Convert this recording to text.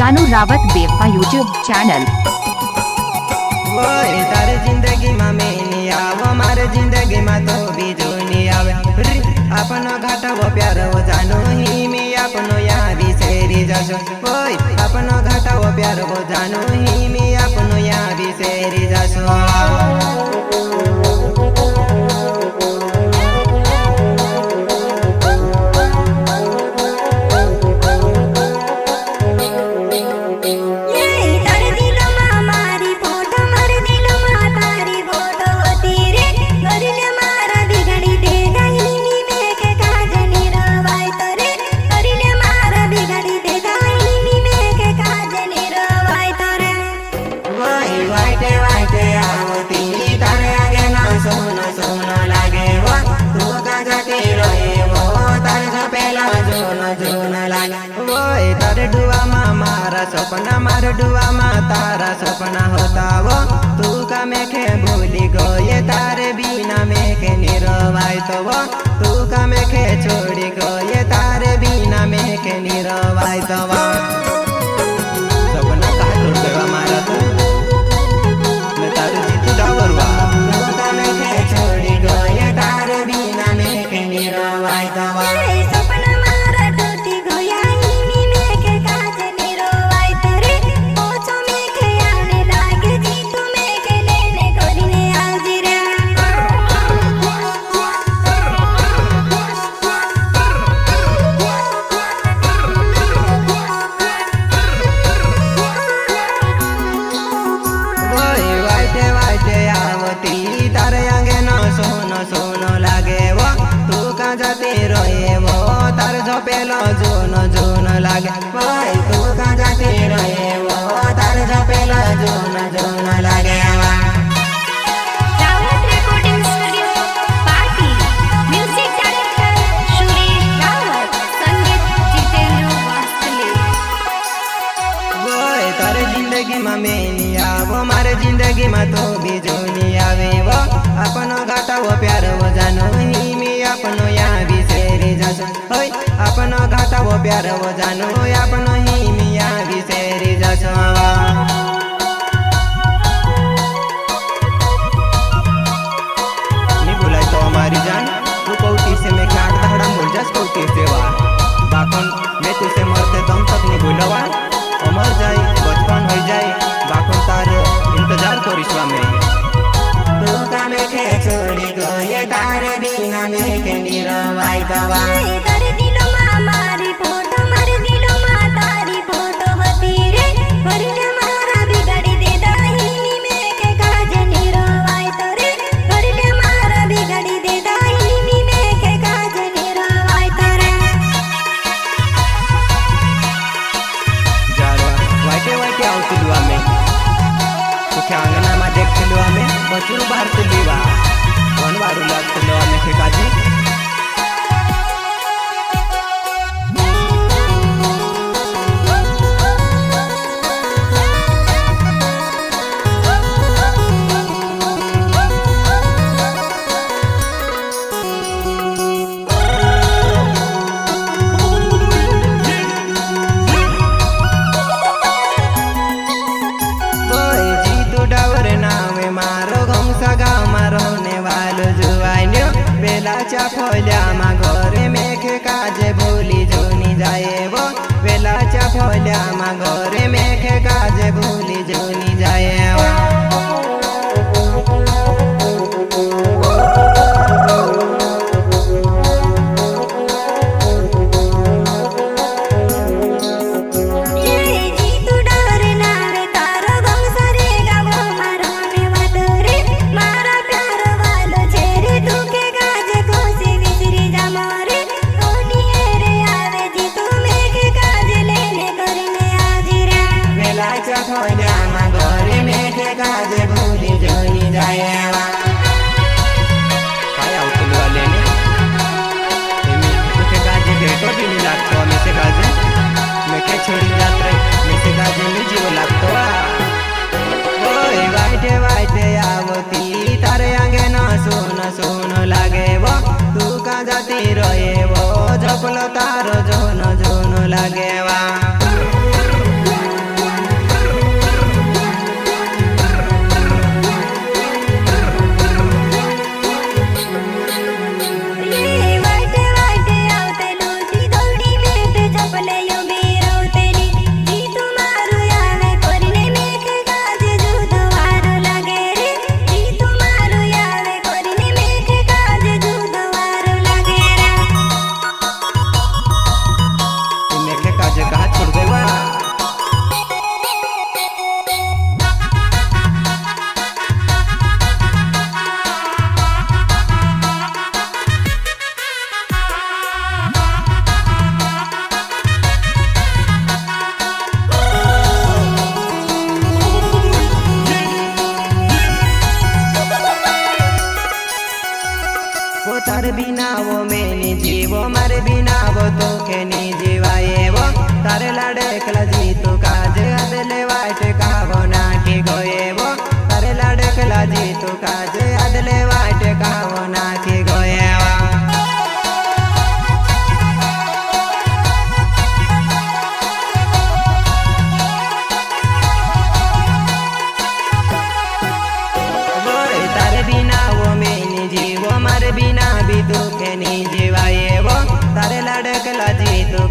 रानू रावत बेवफा YouTube channel. तारे जिंदगी में मैंने आवो मारे जिंदगी में तो भी जो नहीं आवे अपनो घाटा वो प्यार वो जानो ही मैं अपनो यहाँ भी शेरी जासो अपनो घाटा वो प्यार वो जानो ही मैं अपनो यहाँ भी शेरी जासो। तारे डुआ मारा सपना मार डुआ तारा सपना होता वो तू का मेखे भूली गए तारे बिना मेखे निरवाई तो वो तू का मेखे छोड़ी गए तारे बिना मेखे निरवाई तो वो सपना कहा छोड़ देवा मारा तू मैं तारे जीतू डावरवा तू का मेखे छोड़ी गए तारे बिना मेखे निरवाई तो वो सोनो लागे वो तू का जाते रहे वो तार झपेलो जोनो जोनो लागे भाई तू का जाते रहे वो तार झपेलो जोनो जोनो लागे तारे जिंदगी में मैंने आवो मारे जिंदगी में तो भी जो नहीं आवे वो अपनो घाटा वो प्यार वो जानो ही मैं अपनो यहाँ भी शेरी जासो अपनो घाटा वो प्यार वो जानो अपनो ही मैं यहाँ भी शेरी जासो। नहीं बुलाई तो हमारी जान तू कौटी से मैं काट दहड़ा मुल जास कौटी से वा बाकन मैं तुझसे मरते दम तक नहीं भूलवा अमर जाए बचपन हो जाए बाकन तार इंतजार करिसवा में तू का मेखे छोड़ी गए तारे बिना मेखे निरवाई दवा तारे दिलो मा मारी फोटो मारे दिलो मा तारी फोटो होती रे भरले मारा बिगाड़ी दे दाहिनी मेखे काज निरवाई तोरे भरले मारा बिगाड़ी दे दाहिनी मेखे काज निरवाई तोरे जारवा वाइटे वाइटे आवतलुआ में तो क्या आंगना में देखलुआ में बचुर बाहर तुलीवा वनवारू लागतलुआ में के काजी बेलाचा फोल्या मा घरे मेखे काजे भूली जोनी जाए वो बेलाचा फोल्या मा घरे मेखे काजे भूली जोनी जाए वो घरे मेखे काजे भूली जोनी जाए काय आवतलुआ लेने मेखे काजे भेटो भी नहीं लागतो मेखे काजे मेखे छोड़ी जात रे मेखे काजे नहीं जीव लागतो वाइटे वाइटे आवती तारे आगे न सुन सुन लागे वो तू का जाती रहे वो झपलो तारो जोन जोन लागे वा धड़क लाजी तू